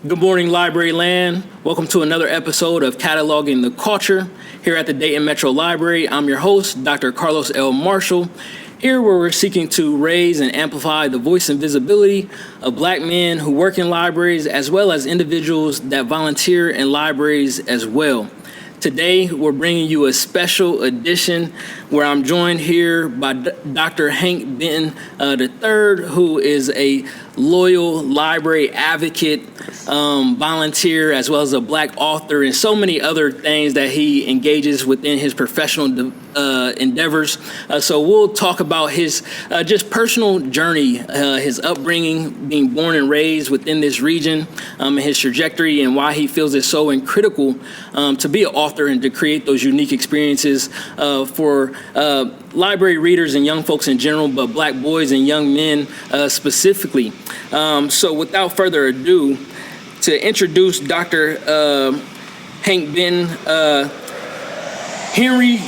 Good morning, Library Land. Welcome to another episode of Cataloging the Culture here at the Dayton Metro Library. I'm your host, Dr. Karlos L. Marshall, here where we're seeking to raise and amplify the voice and visibility of Black men who work in libraries as well as individuals that volunteer in libraries as well. Today, we're bringing you a special edition where I'm joined here by Dr. Hank Benton III, who is a loyal library advocate, volunteer, as well as a Black author, and so many other things that he engages within his professional endeavors. So we'll talk about his just personal journey, his upbringing, being born and raised within this region, and his trajectory, and why he feels it's so critical to be an author and to create those unique experiences for library readers and young folks in general, but Black boys and young men specifically. So without further ado, to introduce Dr. Hank Benton, Henry,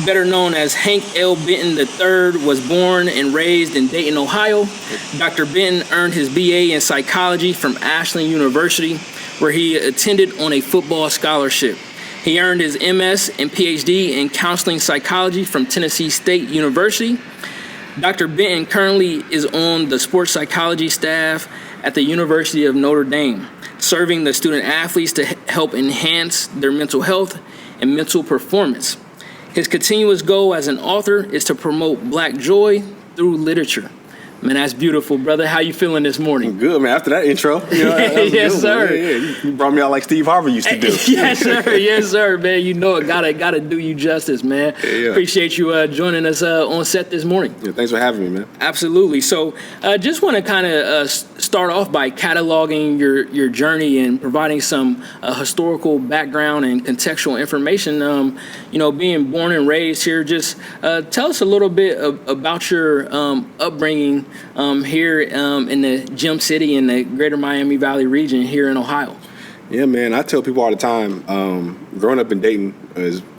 better known as Hank L. Benton III, was born and raised in Dayton, Ohio. Dr. Benton earned his BA in psychology from Ashland University, where he attended on a football scholarship. He earned his MS and PhD in counseling psychology from Tennessee State University. Dr. Benton currently is on the sports psychology staff at the University of Notre Dame, serving the student athletes to help enhance their mental health and mental performance. His continuous goal as an author is to promote Black joy through literature. Man, that's beautiful, brother. How you feeling this morning? Good, man. After that intro, that yes, good, sir. Yeah. You brought me out like Steve Harvey used to do. Yes, sir. Yes, sir, man. You know it. Gotta do you justice, man. Yeah. Appreciate you joining us on set this morning. Yeah, thanks for having me, man. Absolutely. So, just want to kind of start off by cataloging your journey and providing some historical background and contextual information. Being born and raised here, just tell us a little bit about your upbringing here in the Gem City in the greater Miami Valley region here in Ohio. Yeah, man. I tell people all the time, growing up in Dayton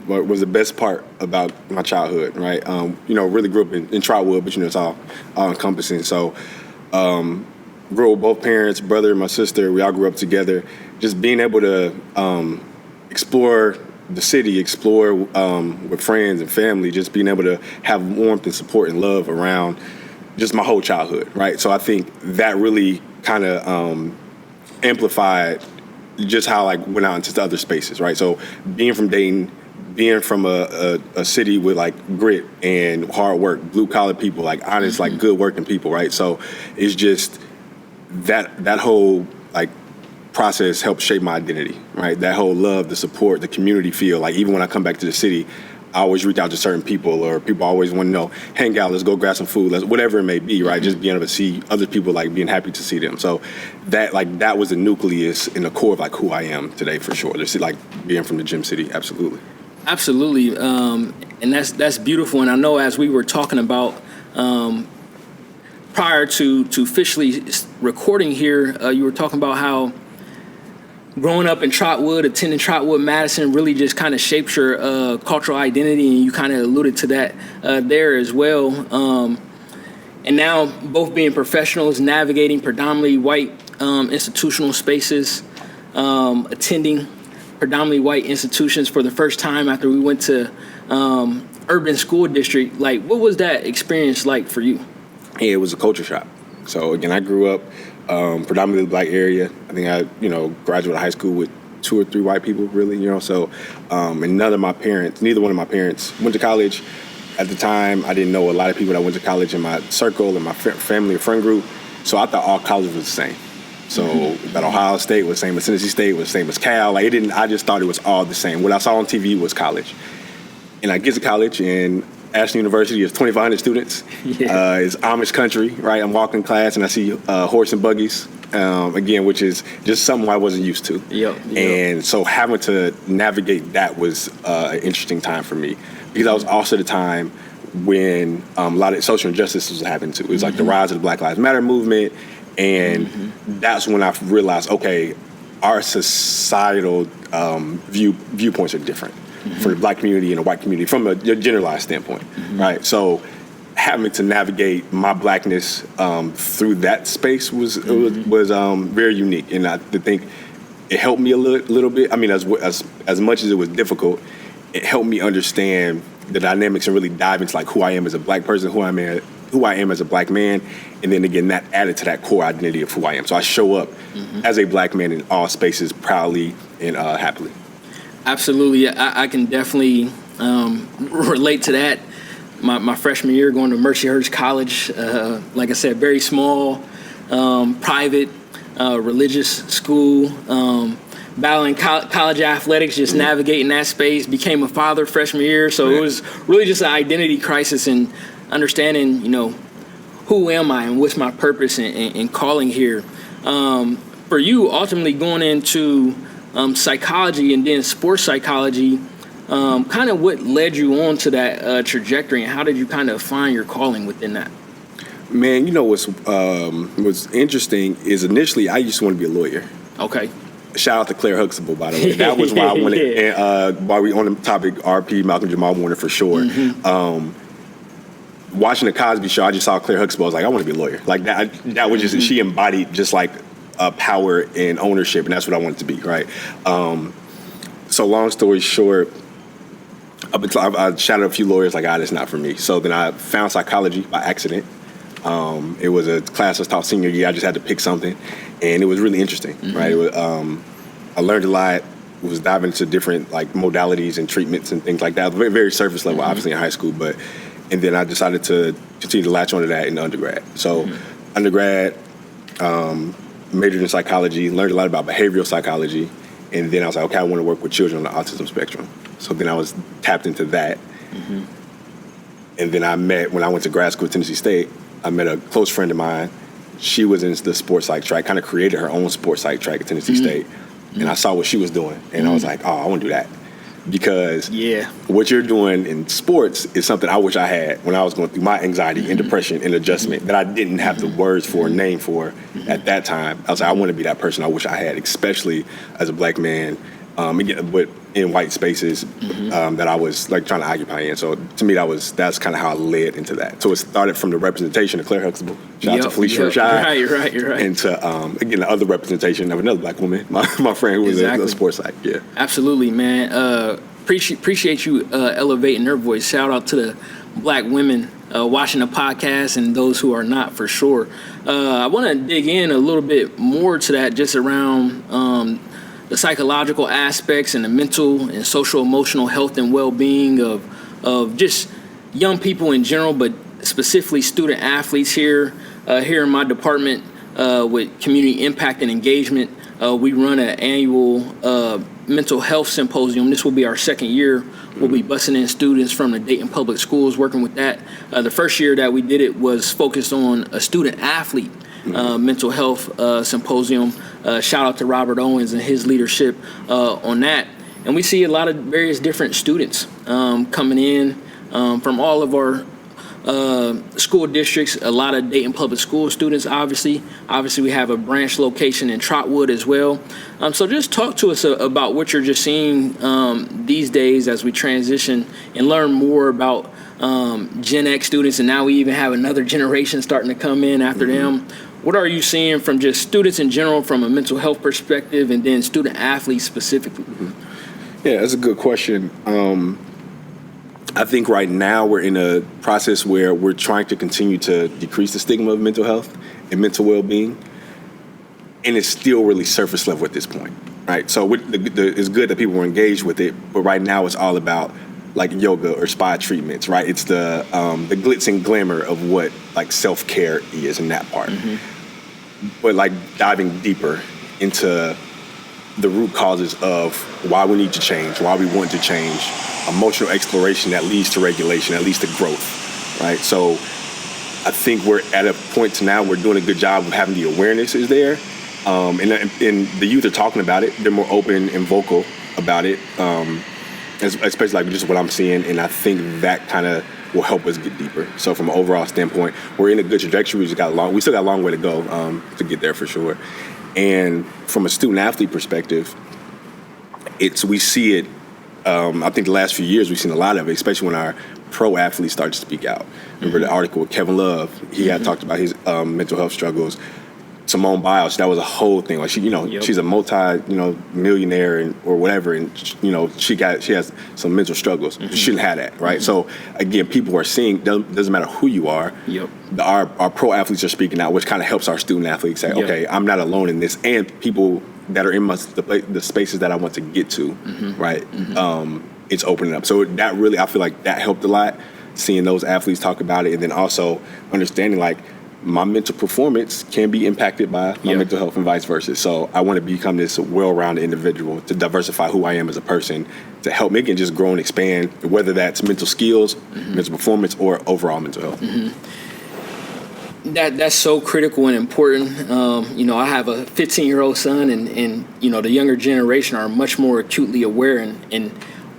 was the best part about my childhood, right? Really grew up in Trotwood, but it's all encompassing. So, grew up with both parents, brother and my sister. We all grew up together. Just being able to explore the city, explore with friends and family, just being able to have warmth and support and love around just my whole childhood, right? So I think that really kind of amplified just how I went out into other spaces, right? So being from Dayton, being from a city with like grit and hard work, blue collar people, like honest, like good working people, right? So it's just that whole like process helped shape my identity, right? That whole love, the support, the community feel. Like even when I come back to the city, I always reach out to certain people, or people always want to know, hang out, let's go grab some food, whatever it may be, right? Just being able to see other people, like being happy to see them. So that was the nucleus and the core of like who I am today for sure. Just like being from the Gem City, absolutely. Absolutely, and that's beautiful. And I know as we were talking about prior to officially recording here, you were talking about how growing up in Trotwood, attending Trotwood Madison really just kind of shaped your cultural identity, and you kind of alluded to that there as well. And now both being professionals, navigating predominantly white institutional spaces, attending predominantly white institutions for the first time after we went to urban school district. Like, what was that experience like for you? Yeah, it was a culture shock. So again, I grew up predominantly Black area. I think I, graduated high school with 2 or 3 white people, really, So, and neither one of my parents went to college. At the time, I didn't know a lot of people that went to college in my circle and my family or friend group. So I thought all colleges was the same. So that Ohio State was the same as Tennessee State, was the same as Cal. I just thought it was all the same. What I saw on TV was college. And I get to college, and Ashland University is 2,500 students. Yeah. It's Amish country, right? I'm walking class and I see horse and buggies, again, which is just something I wasn't used to. Yep. And so having to navigate that was an interesting time for me, because that was also the time when a lot of social injustice was happening too. It was like the rise of the Black Lives Matter movement, and that's when I realized, okay, our societal viewpoints are different. For the Black community and the white community from a generalized standpoint, right? So having to navigate my Blackness through that space was very unique. And I think it helped me a little bit. I mean, as much as it was difficult, it helped me understand the dynamics and really dive into like who I am as a black person, who I am as a black man, and then again that added to that core identity of who I am. So I show up as a black man in all spaces proudly and happily. Absolutely, I can definitely relate to that. My freshman year going to Mercyhurst College, like I said, very small, private, religious school, battling college athletics, just navigating that space, became a father freshman year. So it was really just an identity crisis and understanding, who am I and what's my purpose and calling here. For you, ultimately going into psychology and then sports psychology, kind of what led you on to that trajectory, and how did you kind of find your calling within that? Man, what's interesting is initially I used to want to be a lawyer. Okay. Shout out to Claire Huxtable, by the way. That was why I wanted, and while we on the topic, RP, Malcolm Jamal Warner for sure. Watching the Cosby Show, I just saw Claire Huxtable. I was like, I want to be a lawyer. Like that was just, she embodied just like power and ownership, and that's what I wanted to be, right? So long story short, I shouted a few lawyers like, that's not for me. So then I found psychology by accident. It was a class I taught senior year. I just had to pick something, and it was really interesting, right? It was, I learned a lot. Was diving into different like modalities and treatments and things like that. Very, very surface level, obviously in high school, and then I decided to continue to latch onto that in undergrad. So undergrad, majored in psychology, learned a lot about behavioral psychology, and then I was like, okay, I want to work with children on the autism spectrum. So then I was tapped into that. And then when I went to grad school at Tennessee State, I met a close friend of mine. She was in the sports psych track, kind of created her own sports psych track at Tennessee State. And I saw what she was doing, and I was like, I want to do that. Because what you're doing in sports is something I wish I had when I was going through my anxiety and depression and adjustment that I didn't have the words for, name for at that time. I was like, I want to be that person I wish I had, especially as a black man, again, but in white spaces that I was like trying to occupy in. So to me, that's kind of how I led into that. So it started from the representation of Claire Huxtable, shout out to Felicia Rashad, right, and to again the other representation of another black woman, my friend who was a sports psych. Yeah, absolutely, man. Appreciate you elevating her voice. Shout out to the black women watching the podcast and those who are not, for sure. I want to dig in a little bit more to that, just around the psychological aspects and the mental and social emotional health and well-being of just young people in general, but specifically student athletes here in my department with community impact and engagement. We run an annual mental health symposium. This will be our second year. We'll be busing in students from the Dayton Public Schools, working with that. The first year that we did it was focused on a student athlete mental health symposium. Shout out to Robert Owens and his leadership on that. And we see a lot of various different students coming in from all of our school districts, a lot of Dayton Public School students, obviously. Obviously, we have a branch location in Trotwood as well. So just talk to us about what you're just seeing these days as we transition and learn more about Gen X students, and now we even have another generation starting to come in after them. What are you seeing from just students in general from a mental health perspective, and then student athletes specifically? Yeah, that's a good question. I think right now we're in a process where we're trying to continue to decrease the stigma of mental health and mental well-being, and it's still really surface level at this point, right? So it's good that people are engaged with it, but right now it's all about like yoga or spa treatments, right? It's the glitz and glamour of what like self-care is in that part. But like diving deeper into the root causes of why we need to change, why we want to change, emotional exploration that leads to regulation, that leads to growth, right? So I think we're at a point to now we're doing a good job of having the awareness is there. And the youth are talking about it. They're more open and vocal about it, especially like just what I'm seeing. And I think that kind of will help us get deeper. So from an overall standpoint, we're in a good trajectory. We still got a long way to go to get there for sure. And from a student athlete perspective, we see it. I think the last few years we've seen a lot of it, especially when our pro athletes start to speak out. Remember the article with Kevin Love? He had talked about his mental health struggles. Simone Biles, that was a whole thing. Like she's a millionaire or whatever, and she has some mental struggles. She shouldn't have that, right? So again, people are seeing. Doesn't matter who you are. Yep. Our pro athletes are speaking out, which kind of helps our student athletes say, okay, I'm not alone in this, and people that are in the spaces that I want to get to, right? It's opening up. So that really, I feel like that helped a lot. Seeing those athletes talk about it, and then also understanding like, my mental performance can be impacted by my mental health and vice versa. So I want to become this well-rounded individual to diversify who I am as a person, to help me just grow and expand, whether that's mental skills, mental performance, or overall mental health. That's so critical and important. I have a 15-year-old son, and the younger generation are much more acutely aware and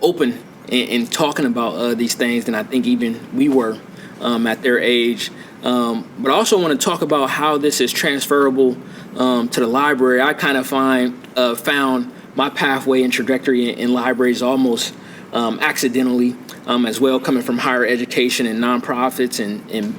open in talking about these things than I think even we were at their age. But I also want to talk about how this is transferable to the library. I kind of found my pathway and trajectory in libraries almost accidentally as well, coming from higher education and nonprofits and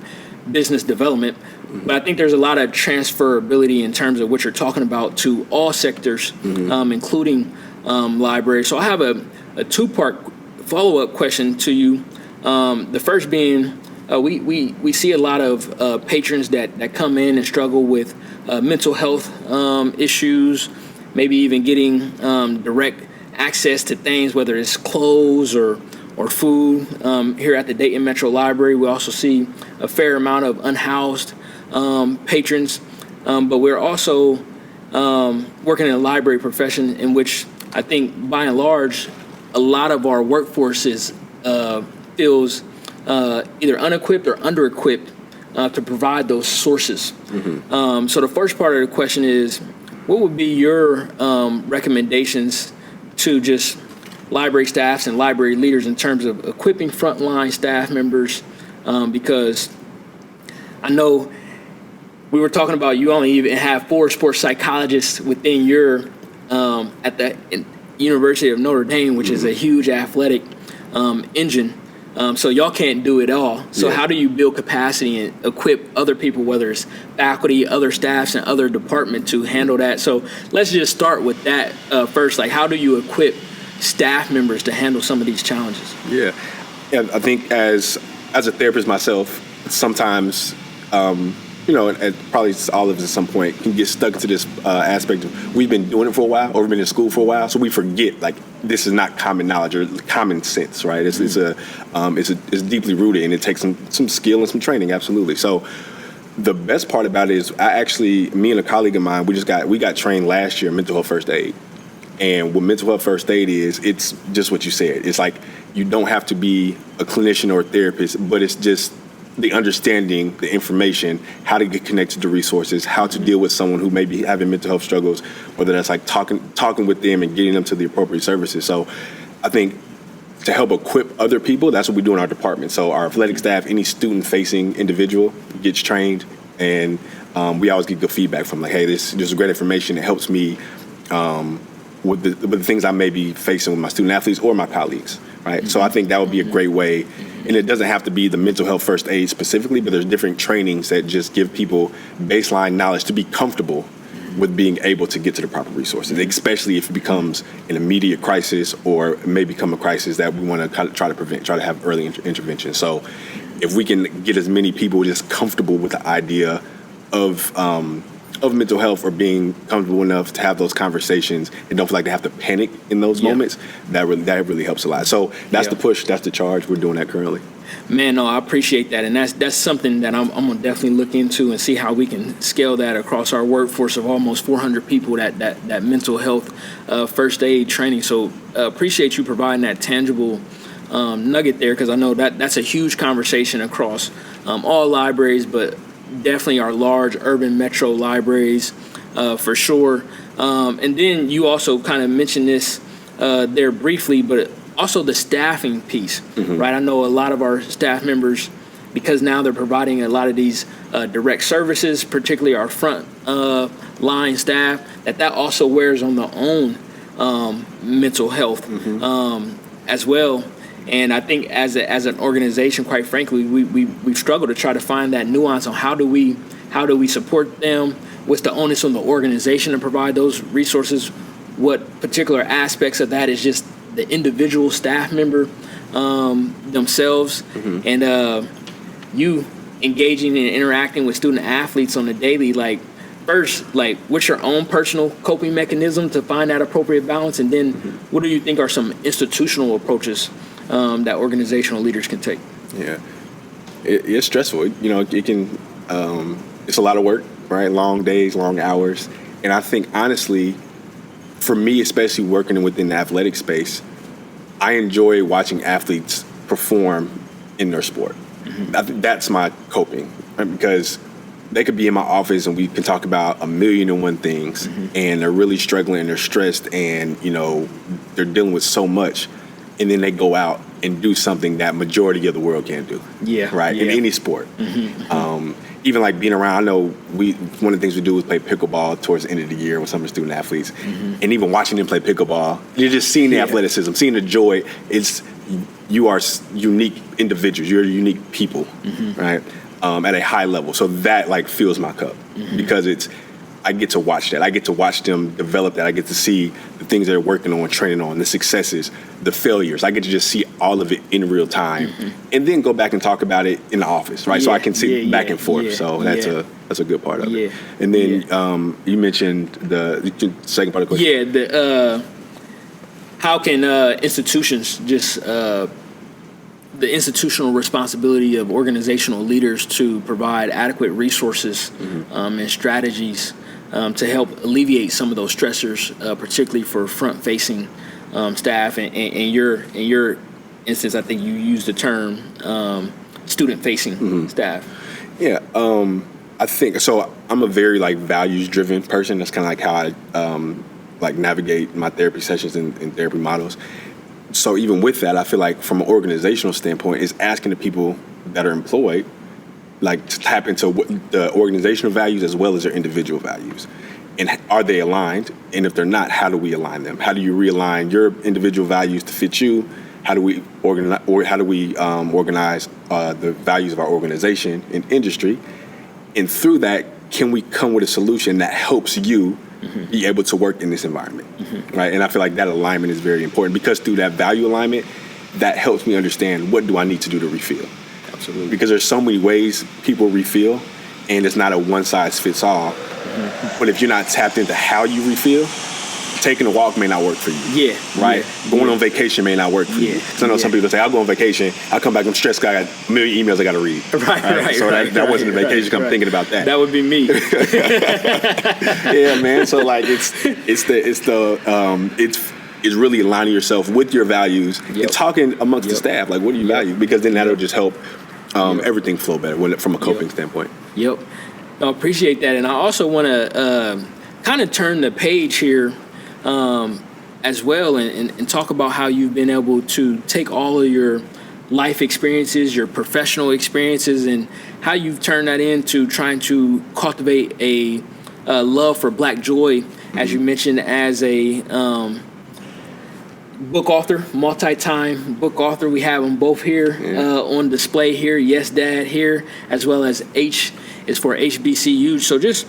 business development. But I think there's a lot of transferability in terms of what you're talking about to all sectors, including libraries. So I have a two-part follow-up question to you. The first being, we see a lot of patrons that come in and struggle with mental health issues, maybe even getting direct access to things, whether it's clothes or food. Here at the Dayton Metro Library, we also see a fair amount of unhoused patrons, but we're also working in a library profession in which I think, by and large, a lot of our workforce feels either unequipped or under-equipped to provide those sources. So the first part of the question is, what would be your recommendations to just library staffs and library leaders in terms of equipping frontline staff members? Because I know we were talking about you only even have 4 sports psychologists within your at the University of Notre Dame, which is a huge athletic engine. So y'all can't do it all. So how do you build capacity and equip other people, whether it's faculty, other staffs, and other departments to handle that? So let's just start with that first. Like, how do you equip staff members to handle some of these challenges? Yeah, I think as a therapist myself, sometimes, and probably all of us at some point can get stuck to this aspect of we've been doing it for a while, or we've been in school for a while, so we forget like this is not common knowledge or common sense, right? It's deeply rooted, and it takes some skill and some training, absolutely. So the best part about it is me and a colleague of mine, we got trained last year in mental health first aid. And what mental health first aid is, it's just what you said. It's like you don't have to be a clinician or a therapist, but it's just the understanding, the information, how to get connected to resources, how to deal with someone who may be having mental health struggles, whether that's like talking with them and getting them to the appropriate services. So I think to help equip other people, that's what we do in our department. So our athletic staff, any student-facing individual gets trained, and we always get good feedback from like, hey, this is great information. It helps me with the things I may be facing with my student athletes or my colleagues, right? So I think that would be a great way. And it doesn't have to be the mental health first aid specifically, but there's different trainings that just give people baseline knowledge to be comfortable with being able to get to the proper resources, especially if it becomes an immediate crisis or may become a crisis that we want to kind of try to prevent, try to have early intervention. So if we can get as many people just comfortable with the idea of mental health or being comfortable enough to have those conversations and don't feel like they have to panic in those moments, that really helps a lot. So that's the push, that's the charge. We're doing that currently. Man, no, I appreciate that. And that's something that I'm going to definitely look into and see how we can scale that across our workforce of almost 400 people, that mental health first aid training. So appreciate you providing that tangible nugget there, because I know that's a huge conversation across all libraries, but definitely our large urban metro libraries for sure. And then you also kind of mentioned this there briefly, but also the staffing piece, right? I know a lot of our staff members, because now they're providing a lot of these direct services, particularly our front line staff, that also wears on their own mental health as well. And I think as an organization, quite frankly, we've struggled to try to find that nuance on how do we How do we support them? What's the onus on the organization to provide those resources? What particular aspects of that is just the individual staff member themselves? And you engaging and interacting with student athletes on a daily, like, first, like, what's your own personal coping mechanism to find that appropriate balance? And then what do you think are some institutional approaches that organizational leaders can take? Yeah, it's stressful. You know, it can, it's a lot of work, right? Long days, long hours. And I think, honestly, for me, especially working within the athletic space, I enjoy watching athletes perform in their sport. I think that's my coping, right? Because they could be in my office and we can talk about 1,000,001 things, and they're really struggling and they're stressed and, you know, they're dealing with so much. And then they go out and do something that majority of the world can't do. Yeah. Right. In any sport. Even like being around, I know one of the things we do is play pickleball towards the end of the year with some of the student athletes. And even watching them play pickleball, you're just seeing the athleticism, seeing the joy. You are unique individuals. You're unique people, right? At a high level. So that like fills my cup because I get to watch that. I get to watch them develop that. I get to see the things they're working on, training on, the successes, the failures. I get to just see all of it in real time and then go back and talk about it in the office, right? So I can see back and forth. So that's a good part of it. And then you mentioned the second part of the question. Yeah, how can institutions just the institutional responsibility of organizational leaders to provide adequate resources and strategies to help alleviate some of those stressors, particularly for front-facing staff. And in your instance, I think you used the term student-facing staff. Yeah, I think so. I'm a very like values-driven person. That's kind of like how I like navigate my therapy sessions and therapy models. So even with that, I feel like from an organizational standpoint, is asking the people that are employed, like, to tap into what the organizational values as well as their individual values. And are they aligned? And if they're not, how do we align them? How do you realign your individual values to fit you? How do we organize, the values of our organization and industry? And through that, can we come with a solution that helps you be able to work in this environment, right? And I feel like that alignment is very important because through that value alignment, that helps me understand what do I need to do to refill. Absolutely. Because there's so many ways people refill, and it's not a one size fits all. But if you're not tapped into how you refill, taking a walk may not work for you. Right? Going on vacation may not work for you. So I know some people say, I'll go on vacation, I'll come back, I'm stressed, I got 1,000,000 emails I got to read. Right. So that wasn't a vacation, I'm thinking about that. That would be me. Yeah, man. So like it's really aligning yourself with your values and talking amongst the staff. Like, what do you value? Because then that'll just help everything flow better from a coping standpoint. I appreciate that. And I also want to kind of turn the page here as well and talk about how you've been able to take all of your life experiences, your professional experiences, and how you've turned that into trying to cultivate a love for Black joy, as you mentioned, as a book author, multi-time book author. We have them both here on display here. Yes, Dad here, as well as H is for HBCU. So just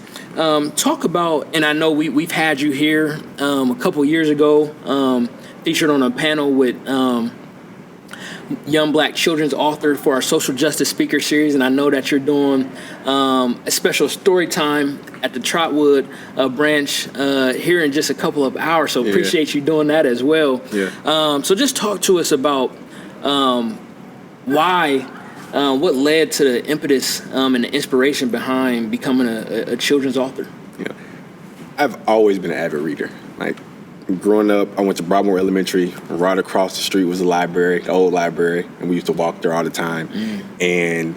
talk about, and I know we've had you here a couple years ago, featured on a panel with young Black children's author for our social justice speaker series, and I know that you're doing a special story time at the Trotwood branch here in just a couple of hours, so appreciate you doing that as well. So just talk to us about what led to the impetus and the inspiration behind becoming a children's author. I've always been an avid reader. Like, growing up, I went to Broadmoor Elementary. Right across the street was the library, the old library, and we used to walk there all the time. And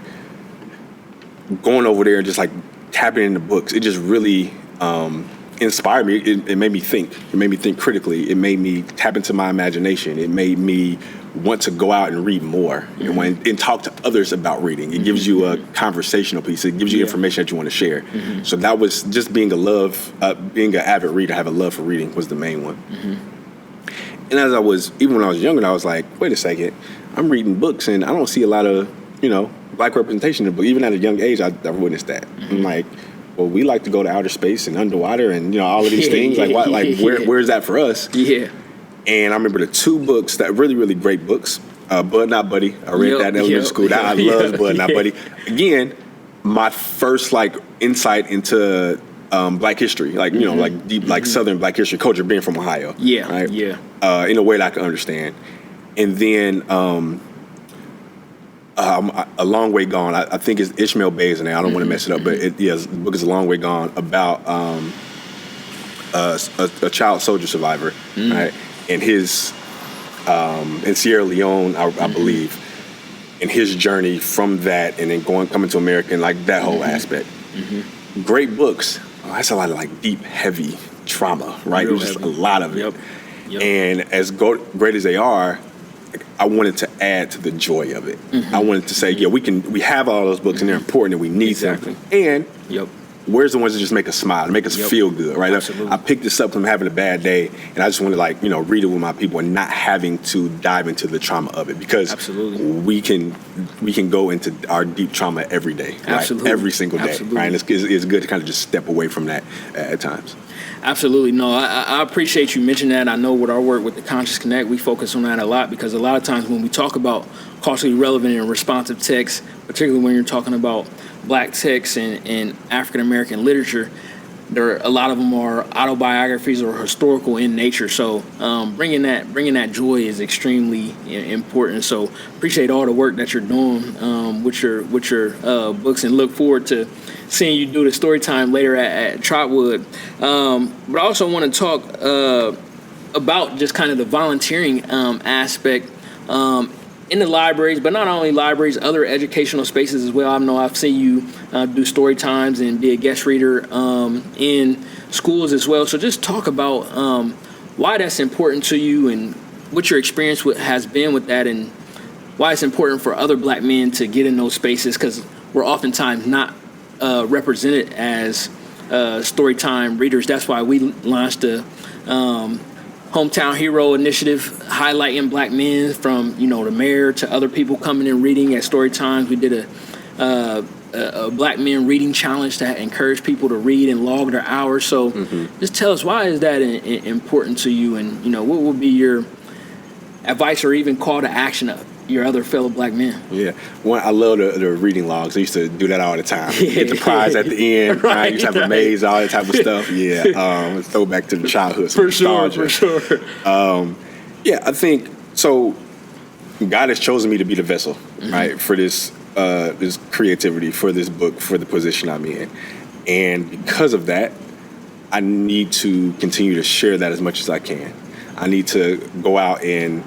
going over there and just like tapping into books, it just really inspired me. It made me think. It made me think critically. It made me tap into my imagination. It made me want to go out and read more and talk to others about reading. It gives you a conversational piece. It gives you information that you want to share. So that was just being an avid reader, have a love for reading was the main one. And even when I was younger, I was like, wait a second, I'm reading books and I don't see a lot of, black representation, but even at a young age, I've witnessed that. I'm like, well, we like to go to outer space and underwater and all of these things. Like, why, like where's that for us? Yeah. And I remember the two books that really, really great books. Bud Not Buddy. I read that in elementary school. I love Bud Not Buddy. Again, my first insight into Black history, like deep, like Southern Black history culture, being from Ohio. Yeah. Right? Yeah. In a way that I can understand. And then A Long Way Gone. I think it's Ishmael Bay's name. I don't want to mess it up, but the book is A Long Way Gone, about a child soldier survivor, right? And his in Sierra Leone, I believe, and his journey from that, and then coming to America, and like that whole aspect. Great books. That's a lot of deep, heavy trauma, right? It was just a lot of it. Yep. And as great as they are, I wanted to add to the joy of it. I wanted to say, yeah, we have all those books and they're important and we need them. And where's the ones that just make us smile, make us feel good, right? Absolutely. I picked this up from having a bad day, and I just want to read it with my people and not having to dive into the trauma of it, because we can go into our deep trauma every day, right? Every single day, right? And it's good to kind of just step away from that at times. Absolutely. No, I appreciate you mentioning that. I know with our work with the Conscious Connect, we focus on that a lot, because a lot of times when we talk about culturally relevant and responsive texts, particularly when you're talking about Black texts and African-American literature, a lot of them are autobiographies or historical in nature. So bringing that joy is extremely important. So appreciate all the work that you're doing with your books, and look forward to seeing you do the story time later at Trotwood. But I also want to talk about just kind of the volunteering aspect in the libraries, but not only libraries, other educational spaces as well. I know I've seen you do story times and be a guest reader in schools as well. So just talk about why that's important to you and what your experience has been with that, and why it's important for other Black men to get in those spaces, because we're oftentimes not represented as storytime readers. That's why we launched the Hometown Hero Initiative, highlighting Black men, from the mayor to other people coming and reading at story times. We did a Black men reading challenge to encourage people to read and log their hours. So just tell us, why is that important to you, and what would be your advice or even call to action of your other fellow Black men? Yeah, I love the reading logs. I used to do that all the time. Get the prize at the end, right? You used to have a maze, all that type of stuff. Yeah, throw back to the childhood. For sure. Yeah, I think so. God has chosen me to be the vessel, right, for this creativity, for this book, for the position I'm in, and because of that, I need to continue to share that as much as I can. I need to go out and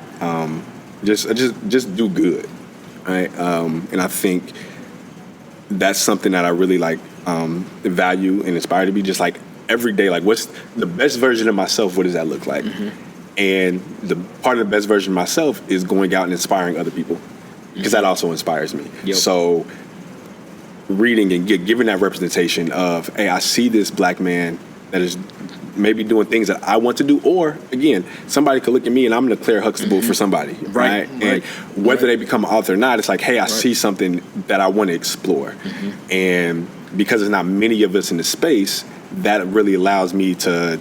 just do good, right? And I think that's something that I really value and aspire to be, just every day. What's the best version of myself? What does that look like? And the part of the best version of myself is going out and inspiring other people, because that also inspires me. So reading and giving that representation of, hey, I see this Black man that is maybe doing things that I want to do, or again, somebody could look at me and I'm the Claire Huxtable for somebody, right? And whether they become an author or not, it's like, hey, I see something that I want to explore. And because there's not many of us in the space, that really allows me to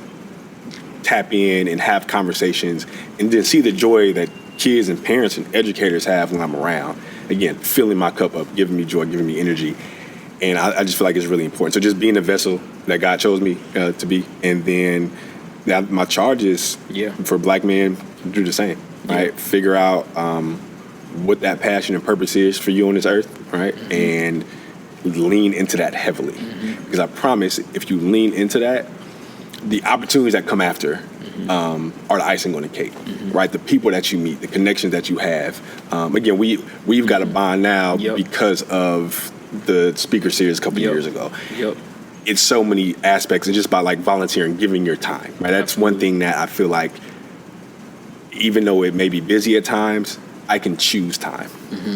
tap in and have conversations, and then see the joy that kids and parents and educators have when I'm around. Again, filling my cup up, giving me joy, giving me energy. And I just feel like it's really important. So just being a vessel that God chose me to be, and then my charge is for Black men to do the same, right? Figure out what that passion and purpose is for you on this earth, right? And lean into that heavily. Because I promise, if you lean into that, the opportunities that come after are the icing on the cake, right? The people that you meet, the connections that you have. Again, we've got a bond now because of the speaker series a couple years ago. It's so many aspects. It's just about volunteering, giving your time, right? That's one thing that I feel like, even though it may be busy at times, I can choose time,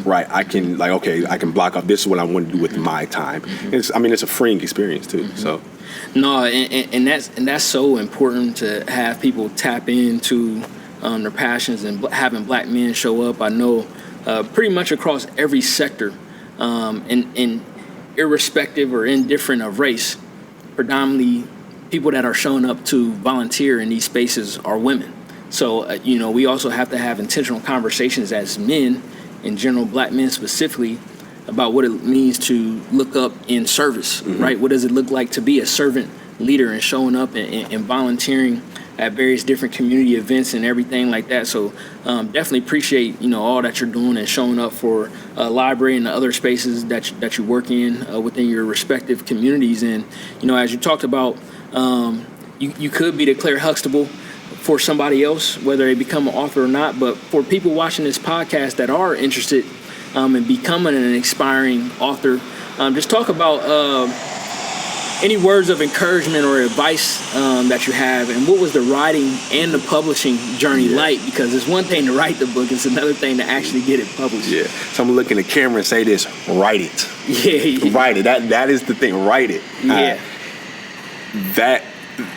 right? I can I can block off, this is what I want to do with my time. It's a freeing experience too. So no, and that's so important, to have people tap into their passions, and having Black men show up. I know pretty much across every sector and irrespective or indifferent of race, predominantly people that are showing up to volunteer in these spaces are women. So, we also have to have intentional conversations as men, in general, Black men specifically, about what it means to look up in service, right? What does it look like to be a servant leader and showing up and volunteering at various different community events and everything like that. So definitely appreciate, all that you're doing and showing up for library and the other spaces that you work in within your respective communities. And, as you talked about, you could be declared Huxtable for somebody else, whether they become an author or not. But for people watching this podcast that are interested in becoming an aspiring author, just talk about any words of encouragement or advice that you have, and what was the writing and the publishing journey like? Because it's one thing to write the book, it's another thing to actually get it published. Yeah. So I'm gonna look in the camera and say this: write it. Yeah. Write it. That is the thing. Write it. Yeah. That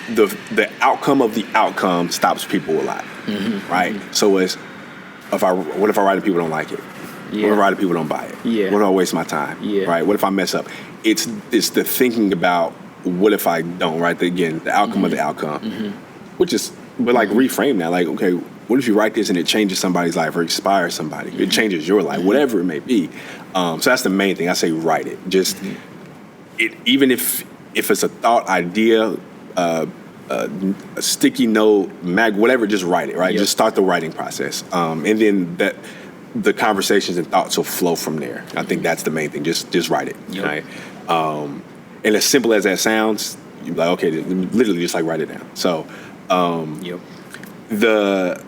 the outcome of the outcome stops people a lot, right? So what if I write and people don't like it? Yeah. What if I write and people don't buy it? Yeah. What if I waste my time? Yeah. Right? What if I mess up? It's the thinking about what if I don't, right? The outcome of the outcome, which is, but like reframe that, like, okay, what if you write this and it changes somebody's life or inspires somebody? It changes your life, whatever it may be. So that's the main thing. I say write it. Just even if it's a thought, idea, a sticky note, whatever, just write it, right? Yep. Just start the writing process. And then the conversations and thoughts will flow from there. I think that's the main thing. Just write it, right? And as simple as that sounds, you're like, okay, literally just like write it down. So the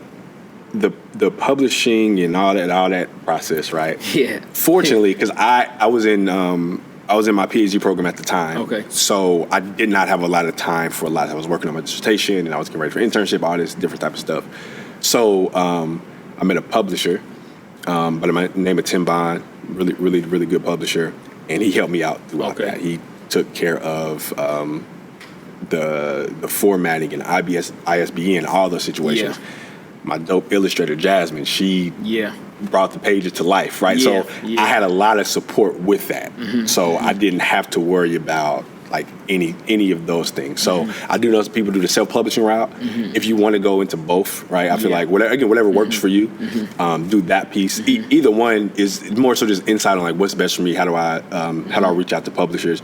publishing and all that process, right? Yeah. Fortunately, because I was in my PhD program at the time. Okay. So I did not have a lot of time for a lot. I was working on my dissertation and I was getting ready for internship, all this different type of stuff. So I met a publisher by the name of Tim Bond, really good publisher, and he helped me out throughout that. He took care of the formatting and ISBN, all those situations. Yeah. My dope illustrator, Jasmine, she brought the pages to life, right? Yeah. So I had a lot of support with that. So I didn't have to worry about like any of those things. So I do know some people do the self-publishing route. If you want to go into both, right? I feel like whatever works for you, do that piece. Either one is more so just insight on like what's best for me. How do I reach out to publishers?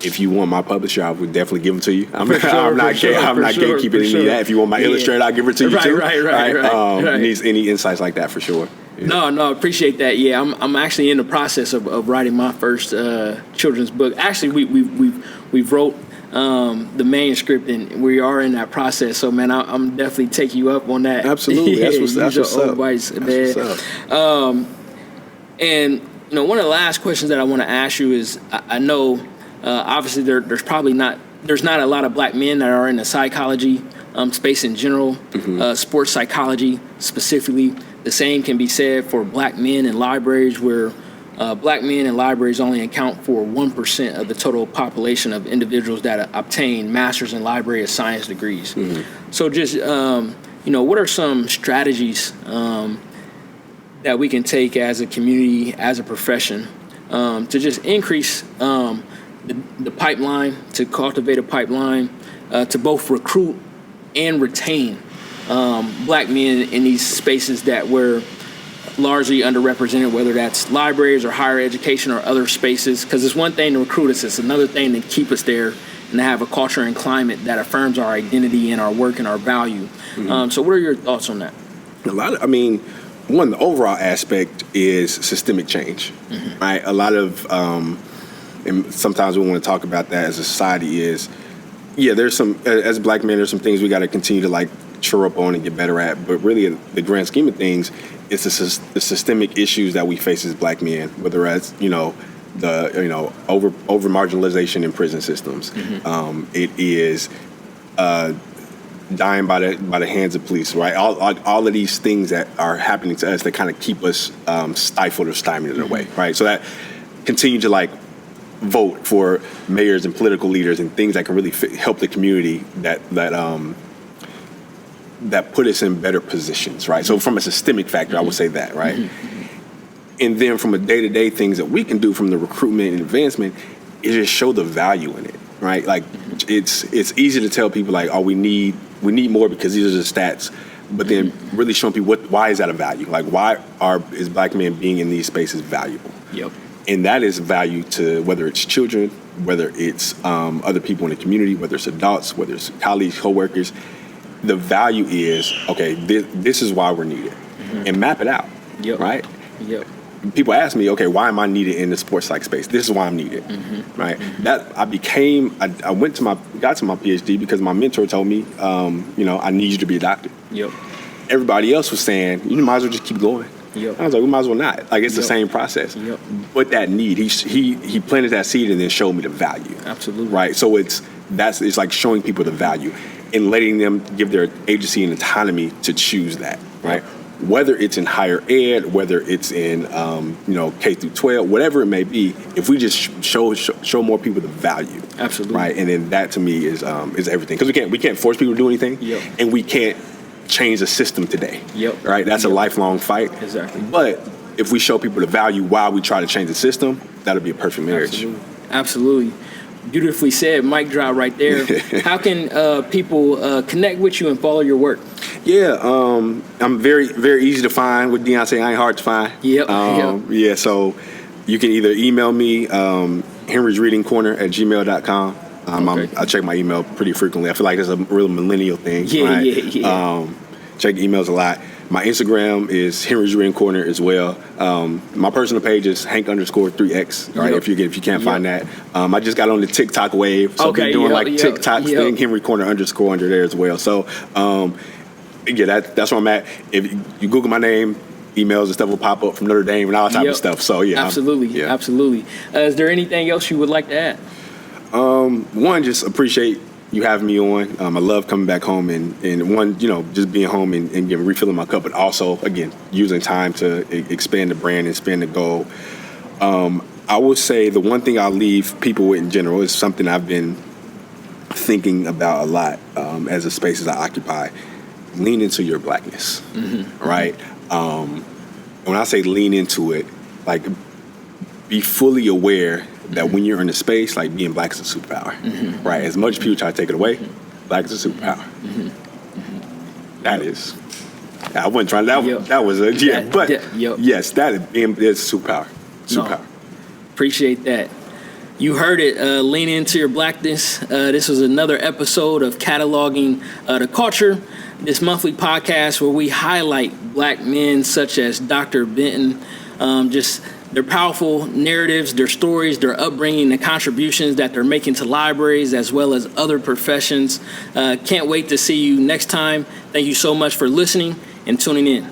If you want my publisher, I would definitely give them to you. I'm not gatekeeping any of that. If you want my illustrator, I'll give it to you too. Right. Needs any insights like that for sure. Yeah. No, appreciate that. Yeah, I'm actually in the process of writing my first children's book. Actually, we've wrote the manuscript, and we are in that process. So, man, I'm definitely taking you up on that. Absolutely, that's what's up. Advice, man. And one of the last questions that I want to ask you is, I know obviously there's not a lot of Black men that are in the psychology space in general, sports psychology specifically. The same can be said for Black men in libraries, where Black men in libraries only account for 1% of the total population of individuals that obtain Masters in Library of Science degrees. So just, what are some strategies that we can take as a community, as a profession, to just increase the pipeline, to cultivate a pipeline, to both recruit and retain Black men in these spaces that were largely underrepresented, whether that's libraries or higher education or other spaces? Because it's one thing to recruit us, it's another thing to keep us there and to have a culture and climate that affirms our identity and our work and our value. So what are your thoughts on that? One, the overall aspect is systemic change, right? A lot of, and sometimes we want to talk about that as a society is, there's some, as Black men, there's some things we got to continue to like cheer up on and get better at, but really the grand scheme of things, it's the systemic issues that we face as Black men, whether that's, the, over marginalization in prison systems. It is, dying by the hands of police, right? All of these things that are happening to us that kind of keep us stifled or stymied in a way, right? So that continue to like vote for mayors and political leaders and things that can really help the community that put us in better positions, right? So from a systemic factor, I would say that, right? And then from a day-to-day things that we can do from the recruitment and advancement is just show the value in it, right? Like it's easy to tell people like, oh, we need more because these are the stats, but then really showing people why is that a value? Like why is Black men being in these spaces valuable? Yep. And that is value to whether it's children, whether it's other people in the community, whether it's adults, whether it's colleagues, coworkers. The value is, okay, this is why we're needed. And map it out, right? Yep. People ask me, okay, why am I needed in the sports psych space? This is why I'm needed, right? That I got to my PhD because my mentor told me, I need you to be a doctor. Yep. Everybody else was saying, you might as well just keep going. Yep. I was like, we might as well not. Like, it's the same process. Yep. But that need, he planted that seed and then showed me the value. Absolutely. Right? So it's like showing people the value and letting them give their agency and autonomy to choose that, right? Yep. Whether it's in higher ed, whether it's in, K through 12, whatever it may be, if we just show more people the value. Absolutely. Right? And then that to me is everything. Because we can't force people to do anything. Yep. And we can't change the system today. Yep. Right? That's a lifelong fight. Exactly. But if we show people the value while we try to change the system, that'll be a perfect marriage. Absolutely. Beautifully said. Mic drop right there. How can people connect with you and follow your work? Yeah, I'm very, very easy to find. With Deion say I ain't hard to find. Yep. Yeah, so you can either email me, henrysreadingcorner@gmail.com. Okay. I check my email pretty frequently. I feel like it's a real millennial thing. Yeah, right? yeah. Check emails a lot. My Instagram is Henry's Reading Corner as well. My personal page is Hank_3X. Right, Yep. if you can't find that. I just got on the TikTok wave, so Okay, I've been doing TikTok yep. thing, Henry Corner _ under there as well. So that's where I'm at. If you Google my name, emails and stuff will pop up from Notre Dame and all that type of stuff. So yeah, absolutely, absolutely. Is there anything else you would like to add? One, just appreciate you having me on. I love coming back home and one, just being home and getting refilling my cup, but also again using time to expand the brand and expand the goal. I would say the one thing I'll leave people with in general is something I've been thinking about a lot as the spaces I occupy. Lean into your Blackness, right? When I say lean into it, like be fully aware that when you're in a space, like being Black is a superpower, right? As much as people try to take it away, Black is a superpower. That is. I wasn't trying. That was a but yes, that is superpower. Superpower. No, appreciate that. You heard it. Lean into your Blackness. This was another episode of Cataloging the Culture, this monthly podcast where we highlight Black men such as Dr. Benton, just their powerful narratives, their stories, their upbringing, the contributions that they're making to libraries as well as other professions. Can't wait to see you next time. Thank you so much for listening and tuning in.